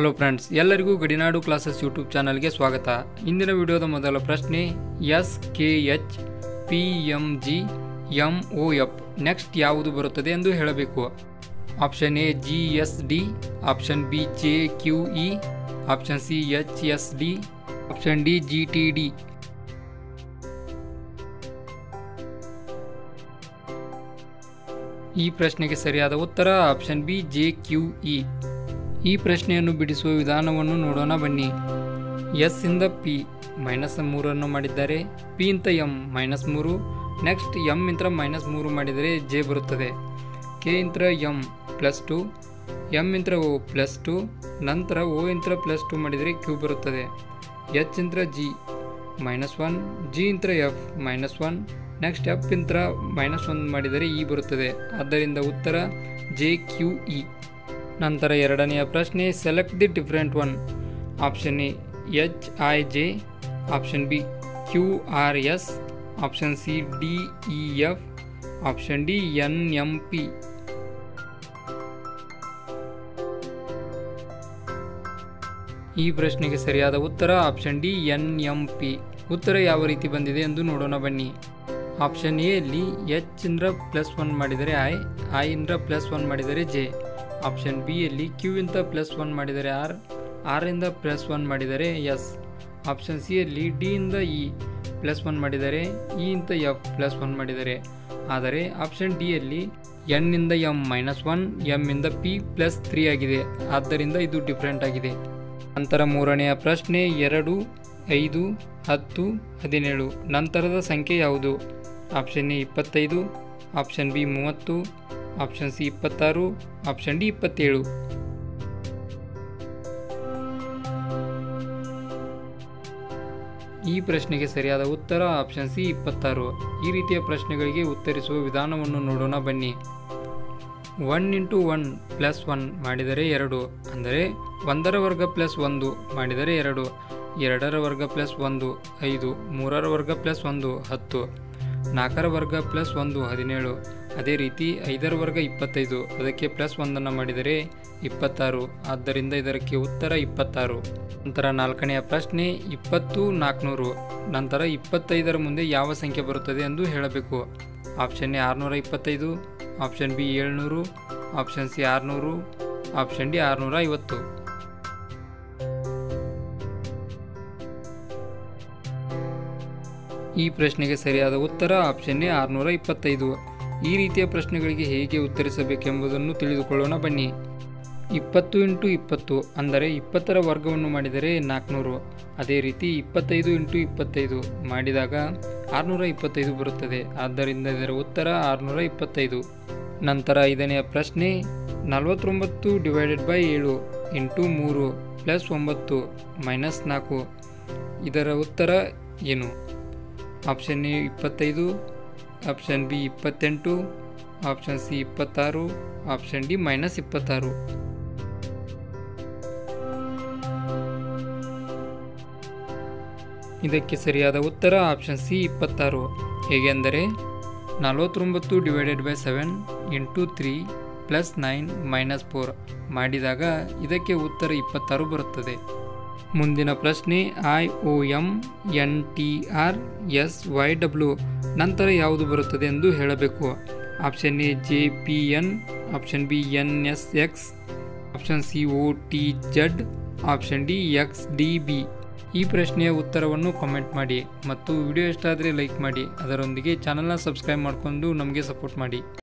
Hello friends, ಎಲ್ಲರಿಗೂ ಗಡಿನಾಡು classes YouTube ಚಾನಲ್ಗೆ ಸ್ವಾಗತ. ಇಂದಿನ ವಿಡಿಯೋದ ಮೊದಲ ಪ್ರಶ್ನೆ, SKH PMG MOF ನೆಕ್ಸ್ಟ್ ಯಾವುದು ಬರುತ್ತದೆ ಎಂದು ಹೇಳಬೇಕು. Option A GSD, option B JQE, option C HSD, option D GTD. ಈ ಪ್ರಶ್ನೆಗೆ ಸರಿಯಾದ ಉತ್ತರ ಆಪ್ಷನ್ ಬಿ JQE. ಈ ಪ್ರಶ್ನೆಯನ್ನು ಬಿಡಿಸುವ ವಿಧಾನವನ್ನು ನೋಡೋಣ ಬನ್ನಿ. ಎಸ್ ಇಂದ ಪಿ -3 ಮಾಡಿದ್ದಾರೆ, ಪಿ ಇಂದ ಎಂ -3, ನೆಕ್ಸ್ಟ್ ಎಂ ಇಂದ -3 ಮಾಡಿದರೆ ಜೆ ಬರುತ್ತದೆ. ಕೆ ಇಂದ ಎಂ +2, ಎಂ ಇಂದ ಓ +2, ನಂತರ ಓ ಇಂದ +2 ಮಾಡಿದರೆ ಕ್ಯೂ ಬರುತ್ತದೆ. ಎಚ್ ಇಂದ ಜಿ -1, ಜಿ ಇಂದ ಎಫ್ -1, ನೆಕ್ಸ್ಟ್ ಎಫ್ ಇಂದ -1 ಮಾಡಿದರೆ ಇ ಬರುತ್ತದೆ. ಆದ್ದರಿಂದ ಉತ್ತರ JQE. ನಂತರ ಎರಡನೆಯ ಪ್ರಶ್ನೆ, select the different one. Option A HIJ, option B QRS, option C DEF, option D NMP. ಈ ಪ್ರಶ್ನೆಗೆ ಸರಿಯಾದ ಉತ್ತರ ಆಪ್ಷನ್ ಡಿ NMP. ಉತ್ತರ ಯಾವ ರೀತಿ ಬಂದಿದೆ ಎಂದು ನೋಡೋಣ ಬನ್ನಿ. ಆಪ್ಷನ್ ಎ ಯಲ್ಲಿ H ಇಂದ +1 ಮಾಡಿದರೆ I ಇಂದ +1 ಮಾಡಿದರೆ ಜೆ. ಆಪ್ಷನ್ ಬಿ ಯಲ್ಲಿ ಕ್ಯೂ ಇಂದ +1 ಮಾಡಿದರೆ ಆರ್ ಇಂದ +1 ಮಾಡಿದರೆ ಎಸ್. ಆಪ್ಷನ್ ಸಿ ಯಲ್ಲಿ ಡಿ ಇಂದ ಇ +1 ಮಾಡಿದರೆ ಇ ಇಂದ ಎಫ್ +1 ಮಾಡಿದರೆ. ಆದರೆ ಆಪ್ಷನ್ ಡಿ ಯಲ್ಲಿ ಎನ್ ಇಂದ ಎಂ -1, ಎಂ ಇಂದ ಪಿ +3 ಆಗಿದೆ. ಆದ್ದರಿಂದ ಇದು ಡಿಫರೆಂಟ್ ಆಗಿದೆ. ನಂತರ ಮೂರನೆಯ ಪ್ರಶ್ನೆ, 2, 5, 10, 17 ನಂತರದ ಸಂಖ್ಯೆ ಯಾವುದು? Option A 25, option B 30, option C 26, option D 27. ಈ ಪ್ರಶ್ನೆಗೆ ಸರಿಯಾದ ಉತ್ತರ ಆಪ್ಷನ್ ಸಿ 26. ಈ ರೀತಿಯ ಪ್ರಶ್ನೆಗಳಿಗೆ ಉತ್ತರಿಸುವ ವಿಧಾನವನ್ನು ನೋಡೋಣ ಬನ್ನಿ. 1 × 1 + 1 ಮಾಡಿದರೆ 2, ಅಂದರೆ 1ರ ವರ್ಗ +1 ಮಾಡಿದರೆ 2, 2ರ ವರ್ಗ +1 5, 3ರ ವರ್ಗ +1 10, 4ರ ವರ್ಗ +1 17. ಅದೇ ರೀತಿ 5ರ ವರ್ಗ 25, ಅದಕ್ಕೆ +1 ಮಾಡಿದರೆ 26. ಆದ್ದರಿಂದ ಇದಕ್ಕೆ ಉತ್ತರ 26. ನಂತರ ನಾಲ್ಕನೆಯ ಪ್ರಶ್ನೆ, 20 400 ನಂತರ 25ರ ಮುಂದೆ ಯಾವ ಸಂಖ್ಯೆ ಬರುತ್ತದೆ ಎಂದು ಹೇಳಬೇಕು. Option A 625, option B 700, option C 600, option D 650. ಈ ಪ್ರಶ್ನೆಗೆ ಸರಿಯಾದ ಉತ್ತರ ಆಪ್ಷನ್ ಎ 625. ಈ ರೀತಿಯ ಪ್ರಶ್ನೆಗಳಿಗೆ ಹೇಗೆ ಉತ್ತರಿಸಬೇಕೆಂಬುದನ್ನು ತಿಳಿದುಕೊಳ್ಳೋಣ ಬನ್ನಿ. 20 × 20 ಅಂದರೆ 20ರ ವರ್ಗವನ್ನು ಮಾಡಿದರೆ 400. ಅದೇ ರೀತಿ 25 × 25 ಮಾಡಿದಾಗ 625 ಬರುತ್ತದೆ. ಆದ್ದರಿಂದ ಇದರ ಉತ್ತರ 625. ನಂತರ ಐದನೆಯ ಪ್ರಶ್ನೆ, 49 ÷ 7 × 3 +9 -4 ಇದರ ಉತ್ತರ ಏನು? Option A 25, option B 28, option C 26, option D -26. ಇದಕ್ಕೆ ಸರಿಯಾದ ಉತ್ತರ ಆಪ್ಷನ್ ಸಿ 26. ಹೇಗೆಂದರೆ 49 ÷ 7 × 3 +9 -4 ಮಾಡಿದಾಗ ಇದಕ್ಕೆ ಉತ್ತರ 26 ಬರುತ್ತದೆ. ಮುಂದಿನ ಪ್ರಶ್ನೆ, IOM NTR SYW ನಂತರ ಯಾವುದು ಬರುತ್ತದೆ ಎಂದು ಹೇಳಬೇಕು. Option A JPN, option B NSX, option C OTZ, option D XDB. ಈ ಪ್ರಶ್ನೆಯ ಉತ್ತರವನ್ನು ಕಾಮೆಂಟ್ ಮಾಡಿ ಮತ್ತು ವಿಡಿಯೋ ಇಷ್ಟ ಆದರೆ ಲೈಕ್ ಮಾಡಿ. ಅದರೊಂದಿಗೆ ಚಾನಲ್ನ ಸಬ್ಸ್ಕ್ರೈಬ್ ಮಾಡಿಕೊಂಡು ನಮಗೆ ಸಪೋರ್ಟ್ ಮಾಡಿ.